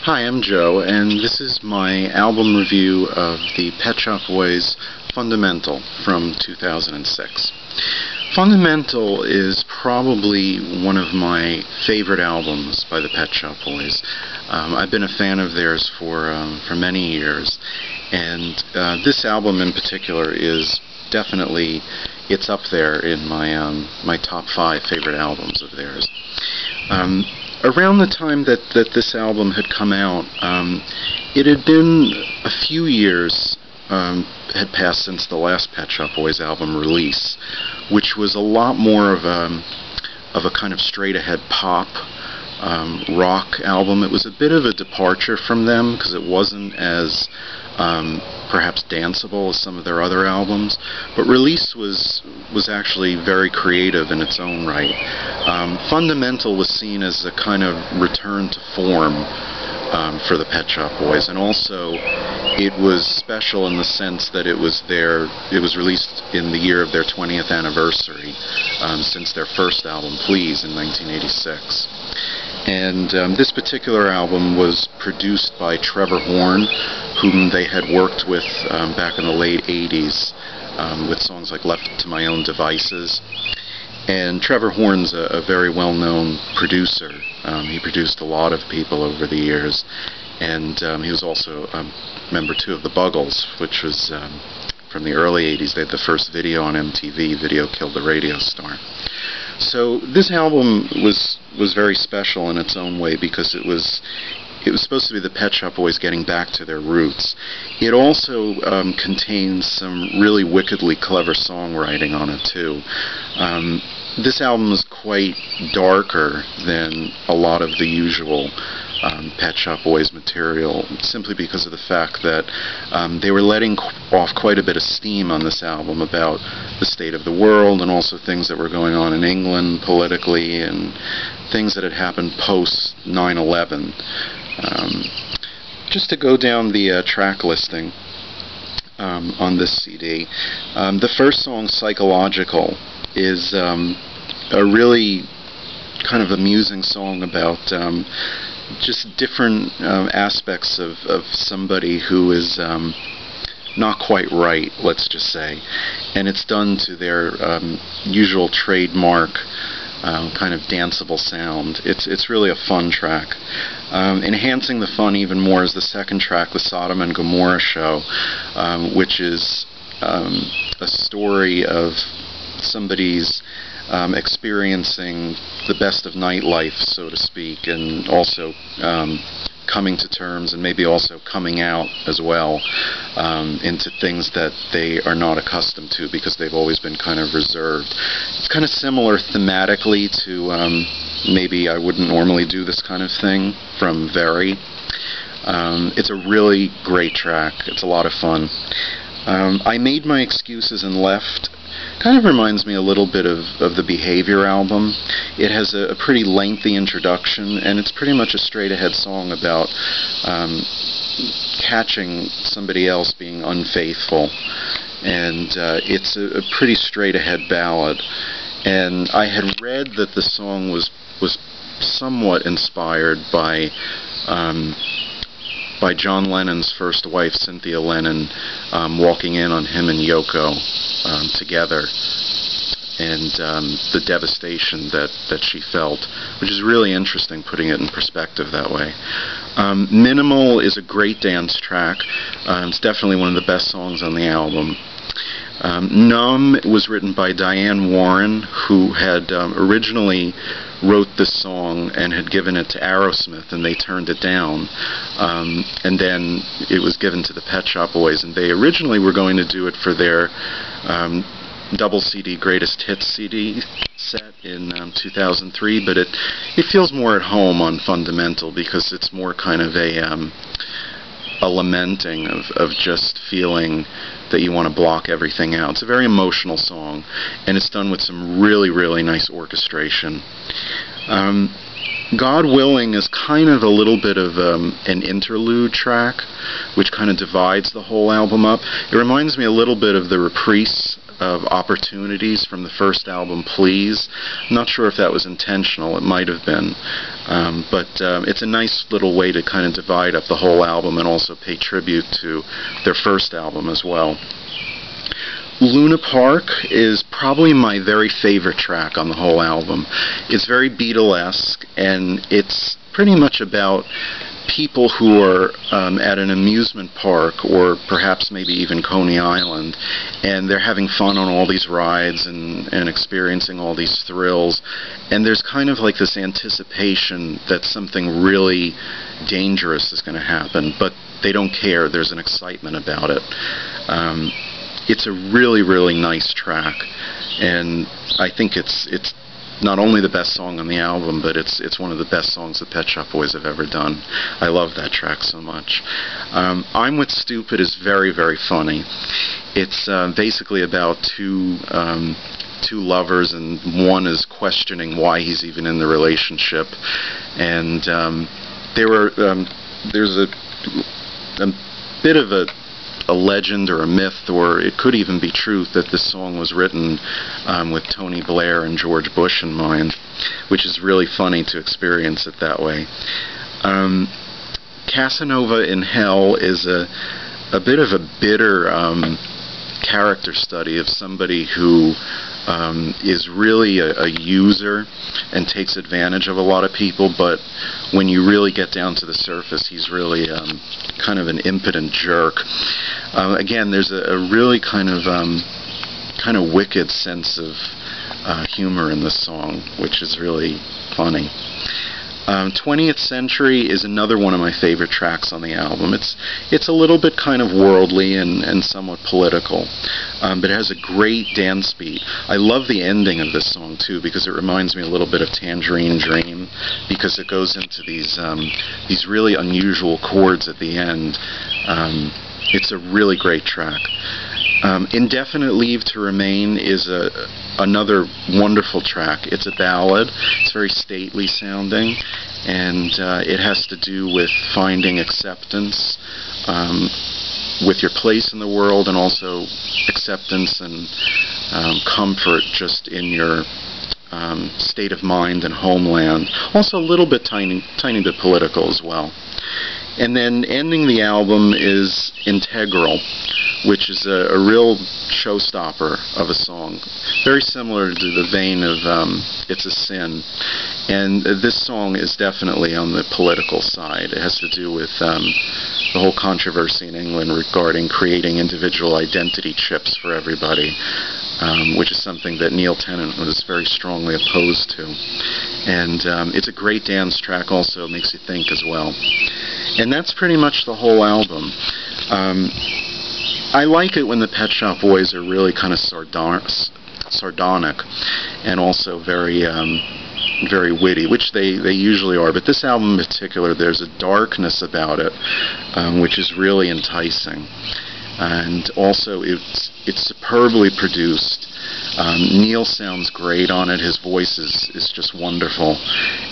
Hi, I'm Joe, and this is my album review of the Pet Shop Boys' Fundamental from 2006. Fundamental is probably one of my favorite albums by the Pet Shop Boys. I've been a fan of theirs for many years, and this album in particular is definitely, it's up there in my top 5 favorite albums of theirs. Around the time that this album had come out, it had been a few years had passed since the last Pet Shop Boys album release, which was a lot more of a kind of straight-ahead pop rock album. It was a bit of a departure from them because it wasn't as perhaps danceable as some of their other albums, but Release was actually very creative in its own right. Fundamental was seen as a kind of return to form for the Pet Shop Boys, and also it was special in the sense that it was released in the year of their 20th anniversary since their first album, Please, in 1986. And this particular album was produced by Trevor Horn, whom they had worked with back in the late 80s with songs like Left to My Own Devices. And Trevor Horn's a very well-known producer. He produced a lot of people over the years, and he was also member too of the Buggles, which was from the early 80s. They had the first video on MTV, Video Killed the Radio Star. So this album was very special in its own way because it was supposed to be the Pet Shop Boys getting back to their roots. It also contains some really wickedly clever songwriting on it too. This album is quite darker than a lot of the usual Pet Shop Boys material, simply because of the fact that they were letting off quite a bit of steam on this album about the state of the world and also things that were going on in England politically and things that had happened post 9/11. Just to go down the track listing on this CD, the first song, Psychological, is a really kind of amusing song about just different aspects of somebody who is not quite right, let's just say, and it's done to their usual trademark kind of danceable sound. It's really a fun track. Enhancing the fun even more is the second track, The Sodom and Gomorrah Show, which is a story of somebody's experiencing the best of nightlife, so to speak, and also coming to terms and maybe also coming out as well into things that they are not accustomed to because they've always been kind of reserved. It's kind of similar thematically to Maybe I Wouldn't Normally Do This Kind of Thing from Very. It's a really great track. It's a lot of fun. I Made My Excuses and Left kind of reminds me a little bit of the Behavior album. It has a pretty lengthy introduction, and it's pretty much a straight-ahead song about catching somebody else being unfaithful. And it's a pretty straight-ahead ballad. And I had read that the song was somewhat inspired by John Lennon's first wife, Cynthia Lennon, walking in on him and Yoko together, and the devastation that she felt, which is really interesting, putting it in perspective that way. Minimal is a great dance track. It's definitely one of the best songs on the album. Numb was written by Diane Warren, who had originally wrote this song and had given it to Aerosmith, and they turned it down. And then it was given to the Pet Shop Boys, and they originally were going to do it for their double CD Greatest Hits CD set in 2003, but it feels more at home on Fundamental because it's more kind of a lamenting of just feeling that you want to block everything out. It's a very emotional song, and it's done with some really, really nice orchestration. God Willing is kind of a little bit of an interlude track, which kind of divides the whole album up. It reminds me a little bit of the Reprise of opportunities from the first album, Please. I'm not sure if that was intentional. It might have been. But it's a nice little way to kind of divide up the whole album and also pay tribute to their first album as well. Luna Park is probably my very favorite track on the whole album. It's very Beatlesque, and it's pretty much about people who are at an amusement park, or perhaps maybe even Coney Island, and they're having fun on all these rides and experiencing all these thrills, and there's kind of like this anticipation that something really dangerous is going to happen, but they don't care. There's an excitement about it. It's a really, really nice track, and I think it's not only the best song on the album, but it's one of the best songs the Pet Shop Boys have ever done. I love that track so much. I'm With Stupid is very, very funny. It's basically about two lovers, and one is questioning why he's even in the relationship, and there's a bit of a legend or a myth, or it could even be truth, that this song was written with Tony Blair and George Bush in mind, which is really funny to experience it that way. Casanova in Hell is a bit of a bitter character study of somebody who is really a user and takes advantage of a lot of people, but when you really get down to the surface, he's really kind of an impotent jerk. Again, there's a really kind of wicked sense of humor in this song, which is really funny. 20th Century is another one of my favorite tracks on the album. It's a little bit kind of worldly and somewhat political, but it has a great dance beat. I love the ending of this song too, because it reminds me a little bit of Tangerine Dream, because it goes into these really unusual chords at the end. It's a really great track. Indefinite Leave to Remain is another wonderful track. It's a ballad. It's very stately sounding, and it has to do with finding acceptance with your place in the world, and also acceptance and comfort just in your state of mind and homeland. Also a little bit tiny bit political as well. And then ending the album is Integral, which is a real showstopper of a song. Very similar to the vein of It's a Sin. And this song is definitely on the political side. It has to do with the whole controversy in England regarding creating individual identity chips for everybody, which is something that Neil Tennant was very strongly opposed to. And it's a great dance track also. It makes you think as well. And that's pretty much the whole album. I like it when the Pet Shop Boys are really kind of sardonic and also very very witty, which they usually are. But this album in particular, there's a darkness about it, which is really enticing. And also, it's superbly produced. Neil sounds great on it. His voice is just wonderful.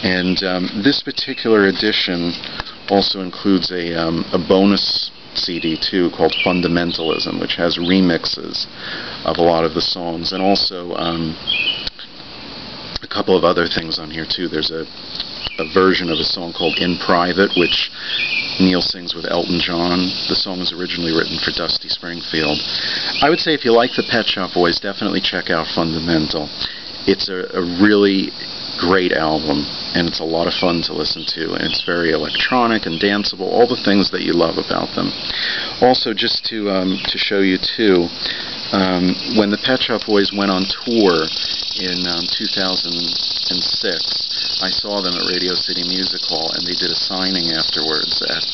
And this particular edition also includes a bonus CD too called Fundamentalism, which has remixes of a lot of the songs, and also a couple of other things on here too. There's a version of a song called In Private, which Neil sings with Elton John. The song was originally written for Dusty Springfield. I would say if you like the Pet Shop Boys, definitely check out Fundamental. It's a really great album, and it's a lot of fun to listen to, and it's very electronic and danceable, all the things that you love about them. Also, just to show you too, when the Pet Shop Boys went on tour in 2006, I saw them at Radio City Music Hall, and they did a signing afterwards at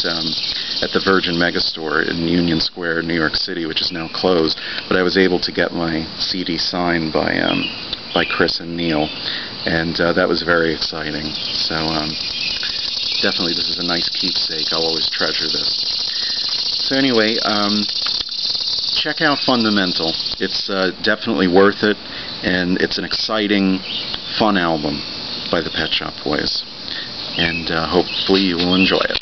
the Virgin Megastore in Union Square, New York City, which is now closed. But I was able to get my CD signed by Chris and Neil, and that was very exciting. So definitely this is a nice keepsake. I'll always treasure this. So anyway, check out Fundamental. It's definitely worth it, and it's an exciting, fun album by the Pet Shop Boys, and hopefully you will enjoy it.